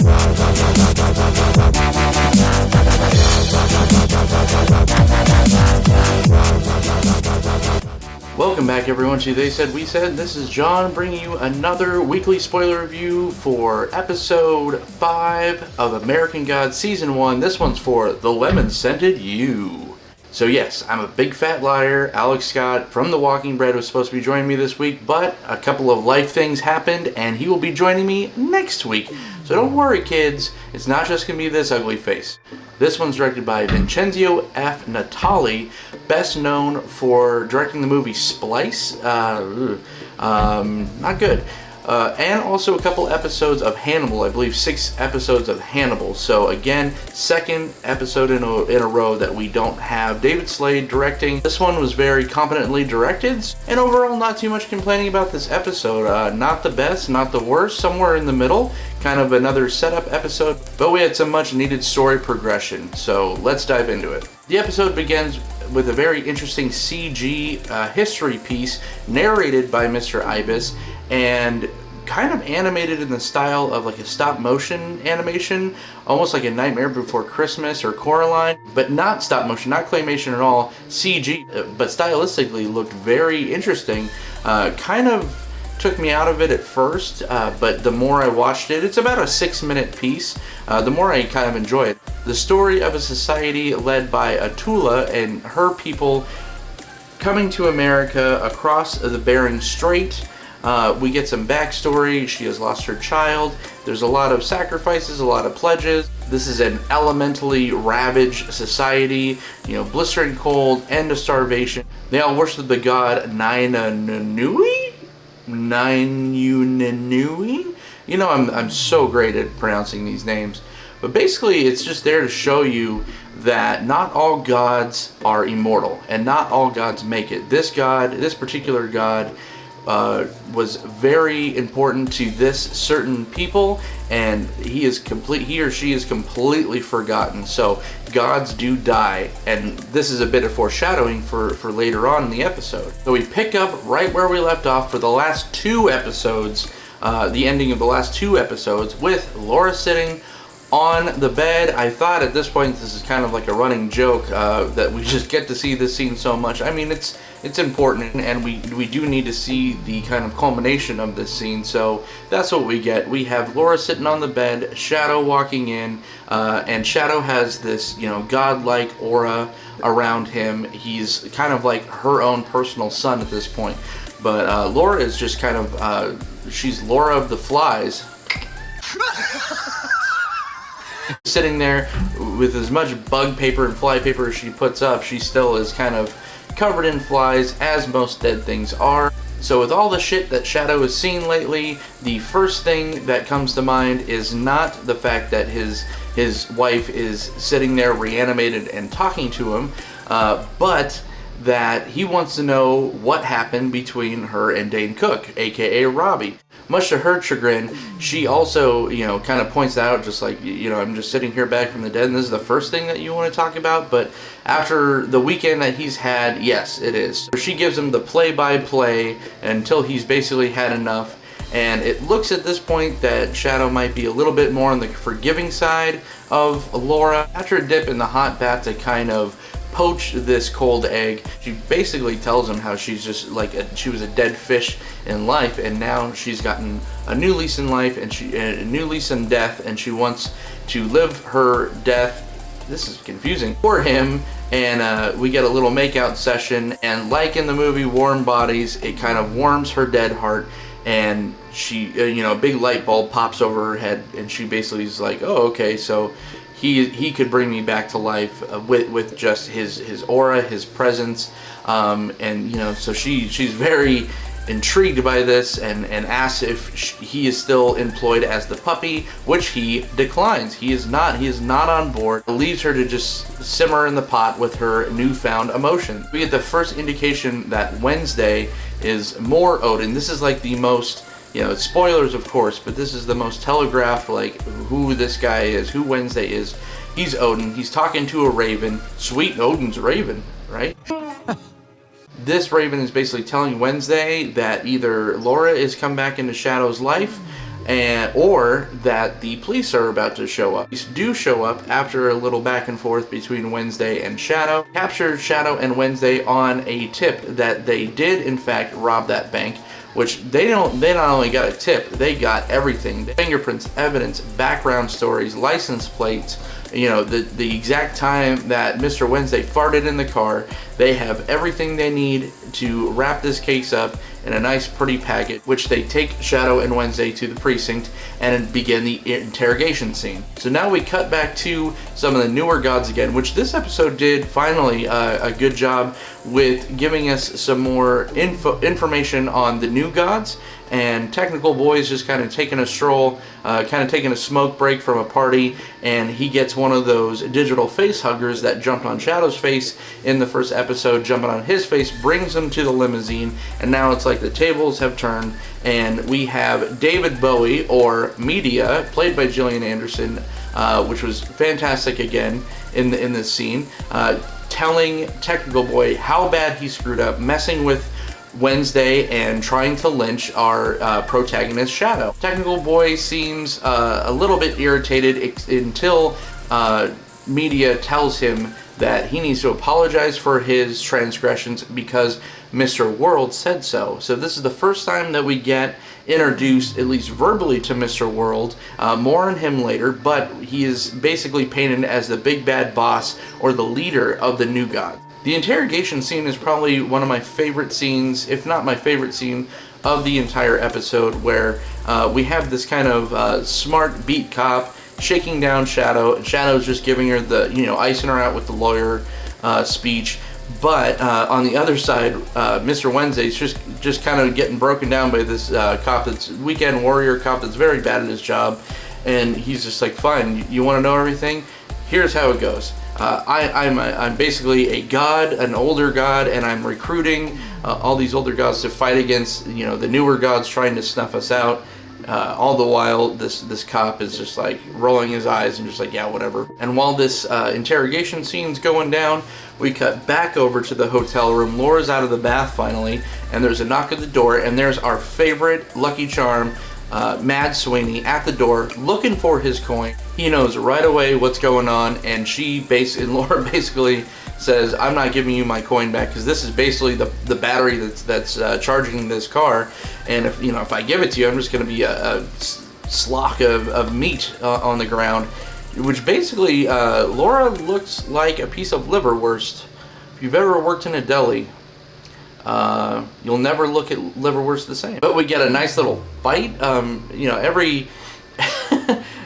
Welcome back everyone to They Said We Said. This is John bringing you another weekly spoiler review for episode 5 of American Gods Season 1. This one's for The Lemon Scented You. So yes, I'm a big fat liar. Alex Scott from The Walking Dead was supposed to be joining me this week, but a couple of life things happened and he will be joining me next week. So don't worry kids, it's not just going to be this ugly face. This one's directed by Vincenzo F. Natali, best known for directing the movie Splice. Not good. And also a couple episodes of Hannibal, I believe 6 episodes of Hannibal. So again, second episode in a row that we don't have David Slade directing. This one was very competently directed, and overall not too much complaining about this episode. Not the best, not the worst, somewhere in the middle. Kind of another setup episode, but we had some much needed story progression, so let's dive into it. The episode begins with a very interesting CG history piece narrated by Mr. Ibis and kind of animated in the style of like a stop motion animation, almost like a Nightmare Before Christmas or Coraline, but not stop motion, not claymation at all, CG, but stylistically looked very interesting. Kind of took me out of it at first, but the more I watched it, it's about a 6-minute piece, the more I kind of enjoy it. The story of a society led by Atula and her people coming to America across the Bering Strait. We get some backstory. She has lost her child. There's a lot of sacrifices, a lot of pledges. This is an elementally ravaged society, you know, blistering cold, end of starvation. They all worship the god Nainanui? You know, I'm so great at pronouncing these names. But basically, it's just there to show you that not all gods are immortal, and not all gods make it. This god, this particular god, was very important to this certain people, and he or she is completely forgotten. So gods do die, and this is a bit of foreshadowing for later on in the episode. So we pick up right where we left off for the last 2 episodes, the ending of the last 2 episodes, with Laura sitting on the bed. I thought at this point this is kind of like a running joke that we just get to see this scene so much. I mean, it's important, and we do need to see the kind of culmination of this scene, so that's what we get. We have Laura sitting on the bed, Shadow walking in, and Shadow has this, you know, godlike aura around him. He's kind of like her own personal son at this point, but Laura is just kind of, she's Laura of the Flies. Sitting there with as much bug paper and fly paper as she puts up, she still is kind of covered in flies, as most dead things are. So with all the shit that Shadow has seen lately, the first thing that comes to mind is not the fact that his wife is sitting there reanimated and talking to him, but that he wants to know what happened between her and Dane Cook, aka Robbie. Much to her chagrin, she also, you know, kind of points out, just like, you know, I'm just sitting here back from the dead, and this is the first thing that you want to talk about, but after the weekend that he's had, yes, it is. She gives him the play-by-play until he's basically had enough, and it looks at this point that Shadow might be a little bit more on the forgiving side of Laura. After a dip in the hot bath to kind of poach this cold egg, she basically tells him how she's just like she was a dead fish in life, and now she's gotten a new lease in life, and a new lease in death, and she wants to live her death, this is confusing, for him. And we get a little makeout session, and like in the movie Warm Bodies, it kind of warms her dead heart, and she, you know, a big light bulb pops over her head, and she basically is like, oh, okay, so he could bring me back to life with just his aura, his presence, and you know, so she's very intrigued by this and asks if he is still employed as the puppy, which he declines. He is not on board. Leaves her to just simmer in the pot with her newfound emotion. We get the first indication that Wednesday is more Odin. This is like the most, you know, spoilers of course, but this is the most telegraphed, like, who this guy is, who Wednesday is. He's Odin. He's talking to a raven. Sweet Odin's raven, right? This raven is basically telling Wednesday that either Laura is come back into Shadow's life, or that the police are about to show up. Police do show up after a little back and forth between Wednesday and Shadow. Capture Shadow and Wednesday on a tip that they did in fact rob that bank, which they not only got a tip, they got everything. Fingerprints, evidence, background stories, license plates, you know, the exact time that Mr. Wednesday farted in the car. They have everything they need to wrap this case up in a nice pretty packet, which they take Shadow and Wednesday to the precinct and begin the interrogation scene. So now we cut back to some of the newer gods again, which this episode did finally a good job with giving us some more information on the new gods. And Technical Boy's just kind of taking a stroll, kind of taking a smoke break from a party, and he gets one of those digital face huggers that jumped on Shadow's face in the first episode, jumping on his face, brings him to the limousine, and now it's like the tables have turned, and we have David Bowie, or Media, played by Gillian Anderson, which was fantastic again in this scene, telling Technical Boy how bad he screwed up, messing with Wednesday and trying to lynch our protagonist Shadow. Technical Boy seems a little bit irritated until Media tells him that he needs to apologize for his transgressions because Mr. World said so. So this is the first time that we get introduced, at least verbally, to Mr. World. More on him later, but he is basically painted as the big bad boss or the leader of the new gods. The interrogation scene is probably one of my favorite scenes, if not my favorite scene, of the entire episode, where we have this kind of smart beat cop shaking down Shadow, and Shadow's just giving her the, you know, icing her out with the lawyer speech. But on the other side, Mr. Wednesday's just kind of getting broken down by this cop that's weekend warrior cop that's very bad at his job, and he's just like, fine, you want to know everything? Here's how it goes. I'm basically a god, an older god, and I'm recruiting all these older gods to fight against, you know, the newer gods trying to snuff us out. All the while, this cop is just like rolling his eyes and just like, yeah, whatever. And while this interrogation scene's going down, we cut back over to the hotel room. Laura's out of the bath finally, and there's a knock at the door, and there's our favorite Lucky Charm, Mad Sweeney, at the door looking for his coin. He knows right away what's going on, and Laura basically says, I'm not giving you my coin back, because this is basically the battery that's charging this car, and if I give it to you, I'm just going to be a slock of meat on the ground, which basically Laura looks like a piece of liverwurst. If you've ever worked in a deli, you'll never look at liverwurst the same. But we get a nice little fight.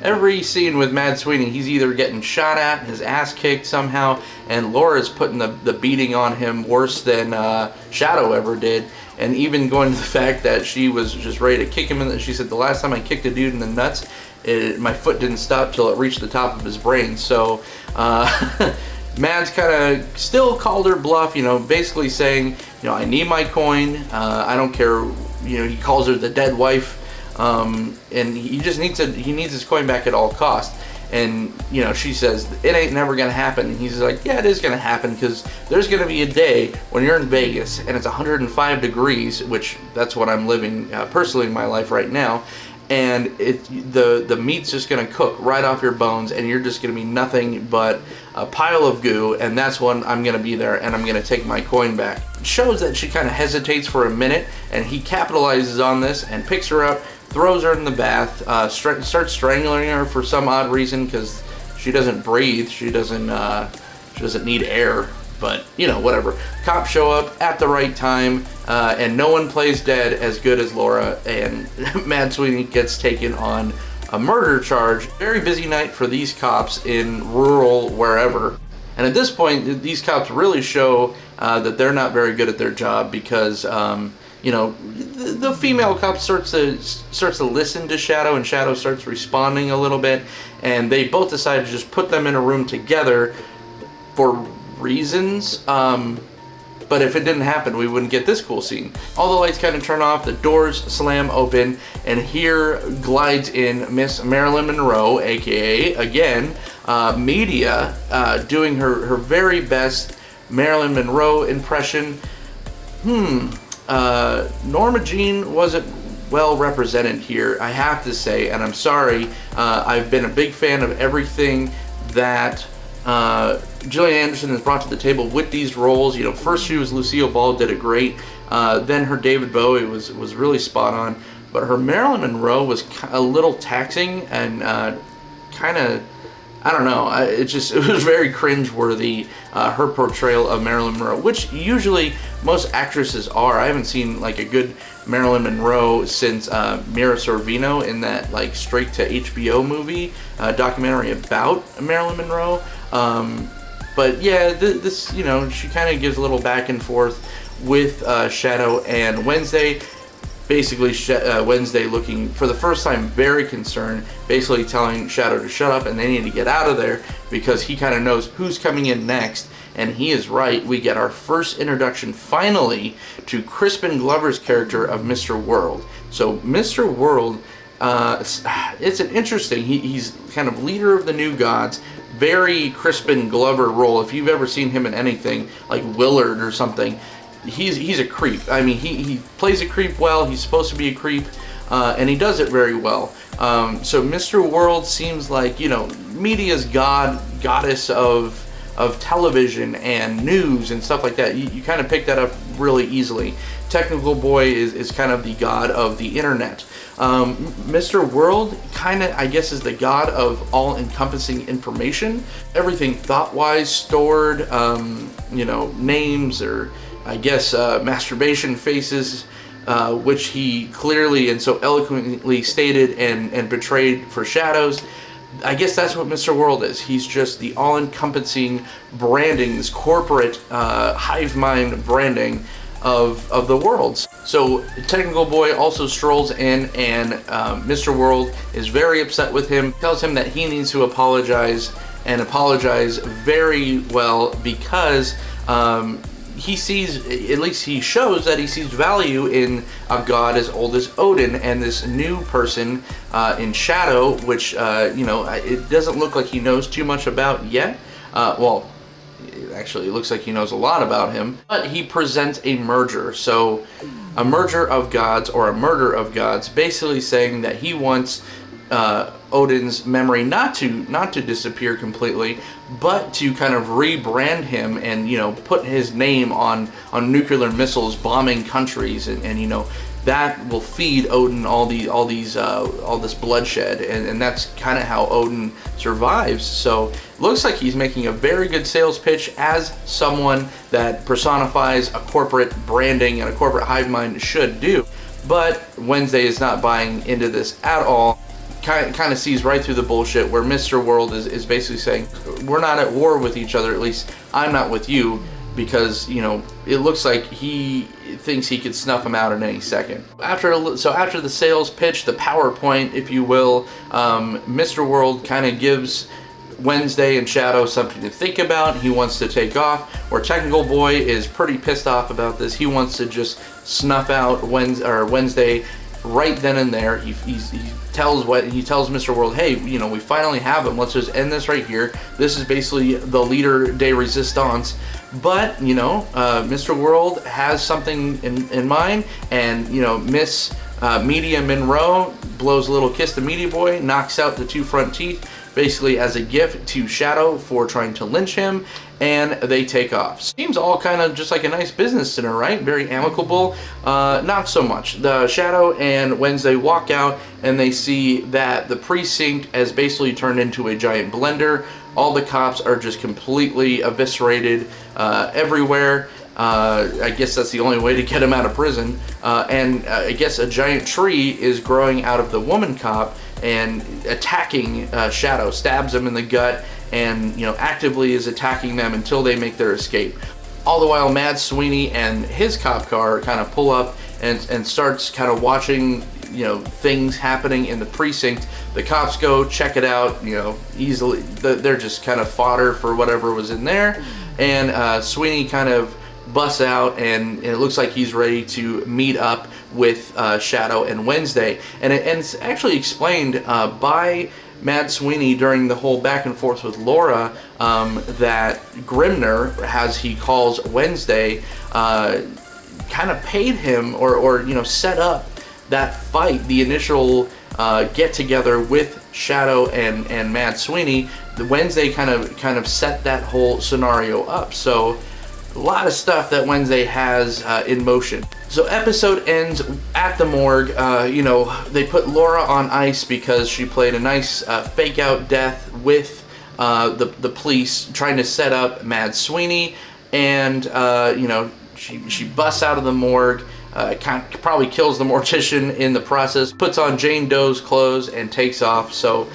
Every scene with Mad Sweeney, he's either getting shot at, his ass kicked somehow, and Laura's putting the beating on him worse than Shadow ever did, and even going to the fact that she was just ready to kick him in the, she said, the last time I kicked a dude in the nuts, my foot didn't stop till it reached the top of his brain. So Mads kind of still called her bluff, basically saying, I need my coin, I don't care, he calls her the dead wife, and he needs his coin back at all costs. And she says, it ain't never gonna happen. And he's like, yeah, it is gonna happen, because there's gonna be a day when you're in Vegas and it's 105 degrees, which that's what I'm living personally in my life right now, and the meat's just gonna cook right off your bones, and you're just gonna be nothing but a pile of goo, and that's when I'm gonna be there, and I'm gonna take my coin back. It shows that she kind of hesitates for a minute, and he capitalizes on this and picks her up, throws her in the bath, starts strangling her for some odd reason, because she doesn't breathe, she doesn't need air, but whatever. Cops show up at the right time, and no one plays dead as good as Laura, and Mad Sweeney gets taken on a murder charge. Very busy night for these cops in rural wherever. And at this point, these cops really show that they're not very good at their job, because the female cop starts to listen to Shadow, and Shadow starts responding a little bit, and they both decide to just put them in a room together for reasons. But if it didn't happen, we wouldn't get this cool scene. All the lights kind of turn off, the doors slam open, and here glides in Miss Marilyn Monroe, aka again Media, doing her very best Marilyn Monroe impression. Norma Jean wasn't well represented here, I have to say, and I'm sorry. I've been a big fan of everything that Gillian Anderson has brought to the table with these roles. You know, first she was Lucille Ball, did it great. Then her David Bowie was really spot on. But her Marilyn Monroe was a little taxing and kind of, I don't know, it was very cringe-worthy, her portrayal of Marilyn Monroe, which usually most actresses are. I haven't seen like a good Marilyn Monroe since Mira Sorvino in that like straight to HBO movie documentary about Marilyn Monroe. But yeah, this, you know, she kind of gives a little back and forth with Shadow and Wednesday. Basically, Wednesday looking for the first time very concerned, basically telling Shadow to shut up and they need to get out of there because he kind of knows who's coming in next. And he is right. We get our first introduction finally to Crispin Glover's character of Mr. World. So Mr. World, it's an interesting, he's kind of leader of the New Gods, very Crispin Glover role. If you've ever seen him in anything like Willard or something, he's a creep. I mean, he plays a creep well. He's supposed to be a creep, and he does it very well. So Mr. World seems like, you know, media's goddess of television and news and stuff like that. You kind of pick that up really easily. Technical Boy is kind of the god of the internet. Mr. World kind of, I guess, is the god of all-encompassing information. Everything thought-wise stored, you know, names or I guess masturbation faces, which he clearly and so eloquently stated and betrayed for Shadows. I guess that's what Mr. World is. He's just the all-encompassing branding, this corporate hive mind branding of the worlds. So Technical Boy also strolls in and Mr. World is very upset with him, tells him that he needs to apologize and apologize very well because he sees, at least he shows that he sees value in a god as old as Odin and this new person in Shadow, which, you know, it doesn't look like he knows too much about yet. Well, actually, it looks like he knows a lot about him, but he presents a merger. So a merger of gods or a murder of gods, basically saying that he wants Odin's memory not to disappear completely, but to kind of rebrand him and, you know, put his name on nuclear missiles bombing countries, and you know, that will feed Odin all this bloodshed, and that's kind of how Odin survives. So looks like he's making a very good sales pitch as someone that personifies a corporate branding and a corporate hive mind should do. But Wednesday is not buying into this at all. Kind of sees right through the bullshit, where Mr. World is basically saying, we're not at war with each other, at least I'm not with you, because, you know, it looks like he thinks he could snuff him out at any second. After the sales pitch, the PowerPoint, if you will, Mr. World kind of gives Wednesday and Shadow something to think about. He wants to take off, where Technical Boy is pretty pissed off about this. He wants to just snuff out Wednesday right then and there. He tells Mr. World, hey, you know, we finally have him. Let's just end this right here. This is basically the leader de resistance. But, you know, Mr. World has something in mind, and, you know, Miss Media Monroe blows a little kiss to Media Boy, knocks out the two front teeth, basically as a gift to Shadow for trying to lynch him, and they take off. Seems all kind of just like a nice business dinner, right? Very amicable. Not so much. The Shadow and Wednesday walk out, and they see that the precinct has basically turned into a giant blender. All the cops are just completely eviscerated everywhere. I guess that's the only way to get him out of prison. And I guess a giant tree is growing out of the woman cop and attacking Shadow, stabs him in the gut, and, you know, actively is attacking them until they make their escape. All the while, Mad Sweeney and his cop car kind of pull up and starts kind of watching, you know, things happening in the precinct. The cops go check it out, you know, easily. They're just kind of fodder for whatever was in there. And Sweeney kind of busts out, and it looks like he's ready to meet up with Shadow and Wednesday. And it's actually explained by Mad Sweeney during the whole back and forth with Laura, that Grimner, as he calls Wednesday, kind of paid him or you know, set up that fight, the initial get together with Shadow and Mad Sweeney, the Wednesday kind of set that whole scenario up. So a lot of stuff that Wednesday has in motion. So episode ends at the morgue. You know, they put Laura on ice because she played a nice fake out death with the police trying to set up Mad Sweeney, and you know, she busts out of the morgue. Probably kills the mortician in the process, puts on Jane Doe's clothes and takes off. So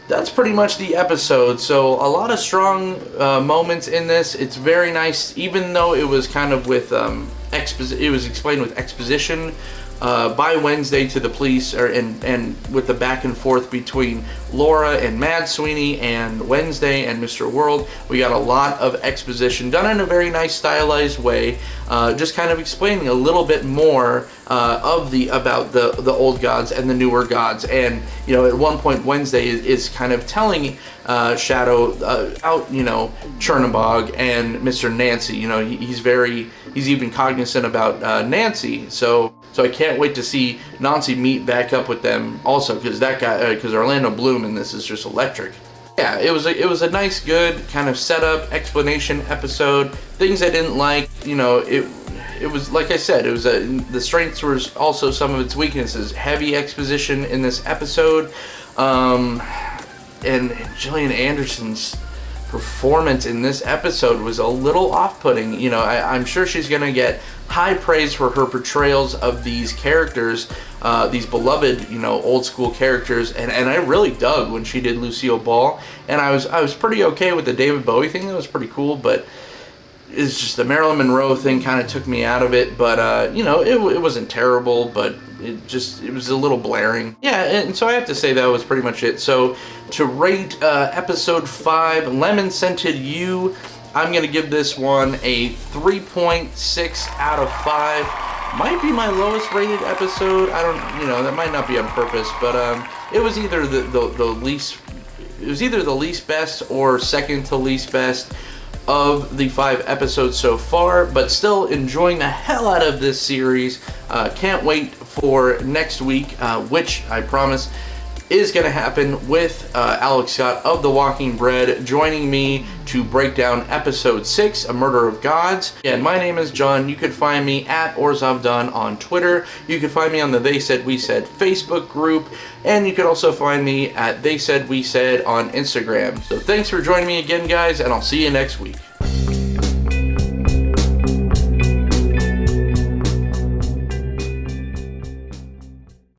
that's pretty much the episode. So a lot of strong moments in this. It's very nice, even though it was kind of with it was explained with exposition by Wednesday to the police, and with the back and forth between Laura and Mad Sweeney and Wednesday and Mr. World. We got a lot of exposition done in a very nice stylized way, just kind of explaining a little bit more about the old gods and the newer gods. And you know, at one point Wednesday is kind of telling Shadow out, you know, Chernobog and Mr. Nancy. You know, he's even cognizant about Nancy. So I can't wait to see Nancy meet back up with them also, because Orlando Bloom in this is just electric. Yeah, it was a nice, good kind of setup, explanation episode. Things I didn't like, you know, it was, like I said, it was the strengths were also some of its weaknesses. Heavy exposition in this episode, and Gillian Anderson's performance in this episode was a little off-putting. You know, I'm sure she's gonna get high praise for her portrayals of these characters, these beloved, you know, old school characters, and I really dug when she did Lucille Ball, and I was pretty okay with the David Bowie thing. That was pretty cool, but it's just the Marilyn Monroe thing kind of took me out of it. But you know, it wasn't terrible, but it was a little blaring. Yeah, and so I have to say that was pretty much it. So to rate episode 5, Lemon Scented You, I'm gonna give this one a 3.6 out of 5. Might be my lowest rated episode. I don't, you know, that might not be on purpose, but it was either the least best or second to least best of the 5 episodes so far, but still enjoying the hell out of this series. Can't wait for next week, which I promise is going to happen with Alex Scott of The Walking Bread joining me to break down episode 6, A Murder of Gods. And my name is John. You can find me at Orzovdon on Twitter. You can find me on the They Said We Said Facebook group, and you can also find me at They Said We Said on Instagram. So thanks for joining me again, guys, and I'll see you next week.